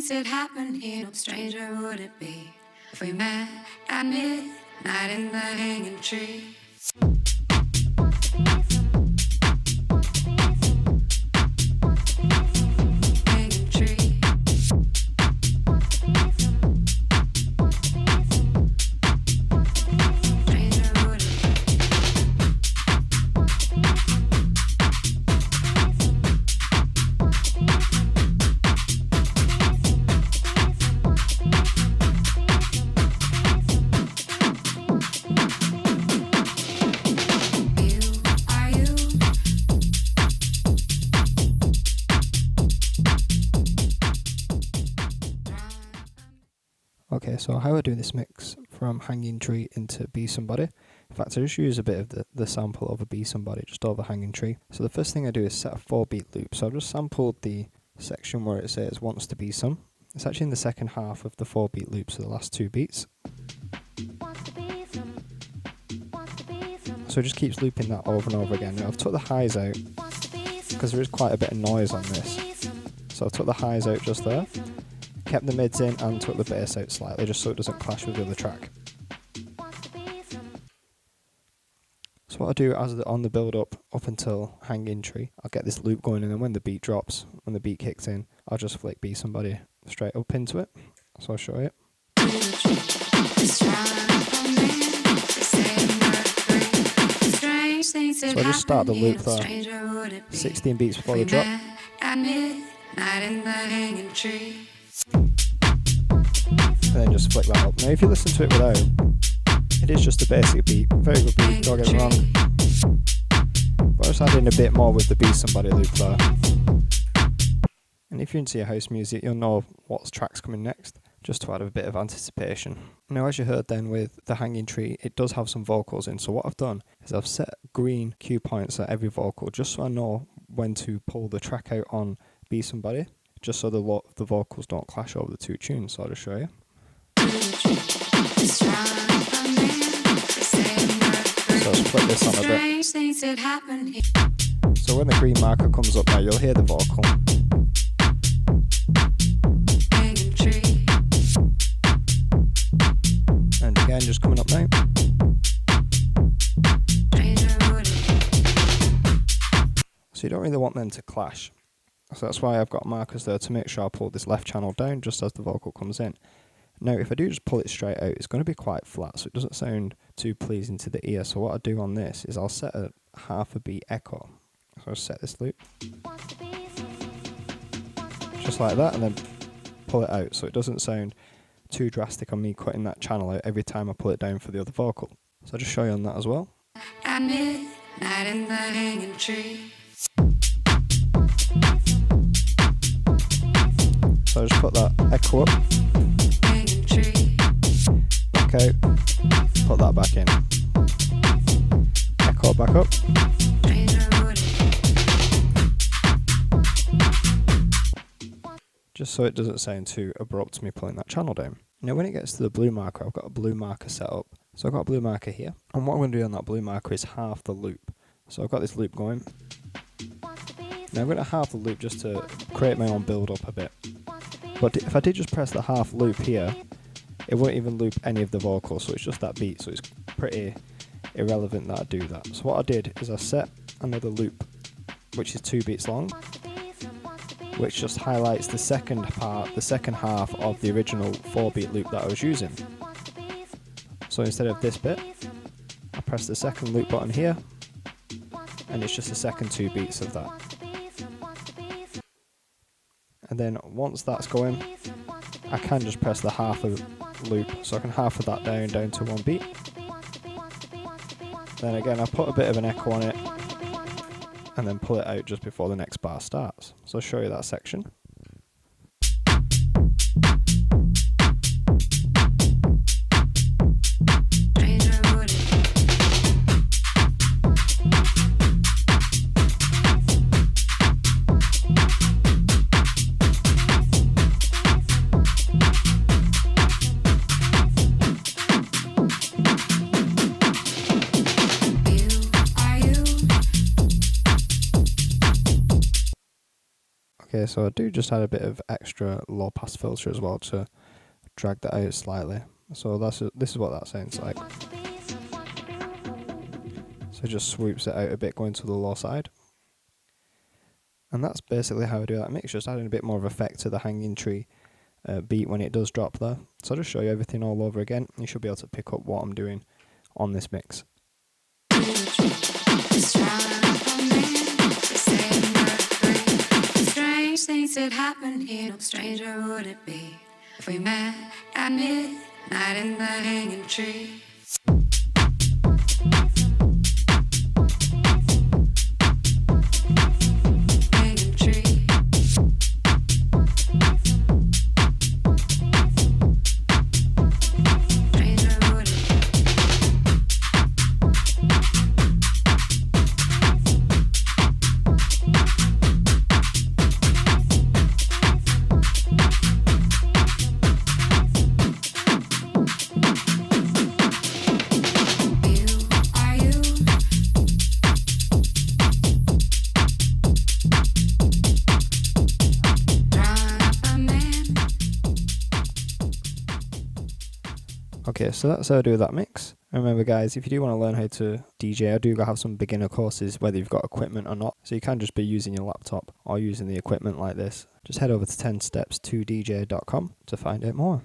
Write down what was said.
things that happen here, no stranger would it be if we met at midnight in the hanging tree. Hanging tree. Stranger would it Okay, so how I do this mix from Hanging Tree into Be Somebody. In fact, I just use a bit of the sample over Be Somebody, just over Hanging Tree. So the first thing I do is set a 4-beat loop. So I've just sampled the section where it says wants to be some. It's actually in the second half of the 4-beat loop, so the last 2 beats. So it just keeps looping that over and over again. Now I've took the highs out because there is quite a bit of noise on this. So I took the highs out just there. Kept the mids in and took the bass out slightly just so it doesn't clash with the other track. So what I do on the build up until Hanging Tree, I'll get this loop going, and then when the beat drops, when the beat kicks in, I'll just flick Be Somebody straight up into it. So I'll show you. So I just start the loop there, 16 beats before the drop. And then just flick that up. Now if you listen to it without, it is just a basic beat, very good beat, don't get me wrong. But I just add in a bit more with the Be Somebody loop there. And if you're into your house music, you'll know what track's coming next, just to add a bit of anticipation. Now as you heard then with the Hanging Tree, it does have some vocals in, so what I've done is I've set green cue points at every vocal, just so I know when to pull the track out on Be Somebody, just so the vocals don't clash over the 2 tunes. So I'll just show you. So I'll split this on a bit. So when the green marker comes up now, you'll hear the vocal. And again, just coming up now. So you don't really want them to clash. So that's why I've got markers there to make sure I pull this left channel down just as the vocal comes in. Now if I do just pull it straight out, it's going to be quite flat, so it doesn't sound too pleasing to the ear. So what I do on this is I'll set a half a beat echo. So I'll set this loop. Just like that, and then pull it out so it doesn't sound too drastic on me cutting that channel out every time I pull it down for the other vocal. So I'll just show you on that as well. At midnight in the hanging tree. So I just put that echo up, back out, put that back in, echo back up, just so it doesn't sound too abrupt to me pulling that channel down. Now when it gets to the blue marker, I've got a blue marker set up. So I've got a blue marker here, and what I'm going to do on that blue marker is half the loop. So I've got this loop going. Now I'm going to half the loop just to create my own build up a bit. But if I did just press the half loop here, it won't even loop any of the vocals, so it's just that beat, so it's pretty irrelevant that I do that. So what I did is I set another loop, which is 2 beats long, which just highlights the second part, the second half of the original 4-beat loop that I was using. So instead of this bit, I press the second loop button here, and it's just the second 2 beats of that. And then once that's going, I can just press the half of loop, so I can half of that down to 1 beat. Then again, I put a bit of an echo on it, and then pull it out just before the next bar starts. So I'll show you that section. Okay, so I do just add a bit of extra low pass filter as well to drag that out slightly. So this is what that sounds like. So it just swoops it out a bit going to the low side. And that's basically how I do that mix, just adding a bit more of effect to the hanging tree beat when it does drop there. So I'll just show you everything all over again. You should be able to pick up what I'm doing on this mix. Strange things that happen here, no stranger would it be if we met at midnight in the hanging tree. Okay, so that's how I do that mix. Remember guys, if you do want to learn how to DJ, I do have some beginner courses whether you've got equipment or not. So you can just be using your laptop or using the equipment like this. Just head over to 10steps2dj.com to find out more.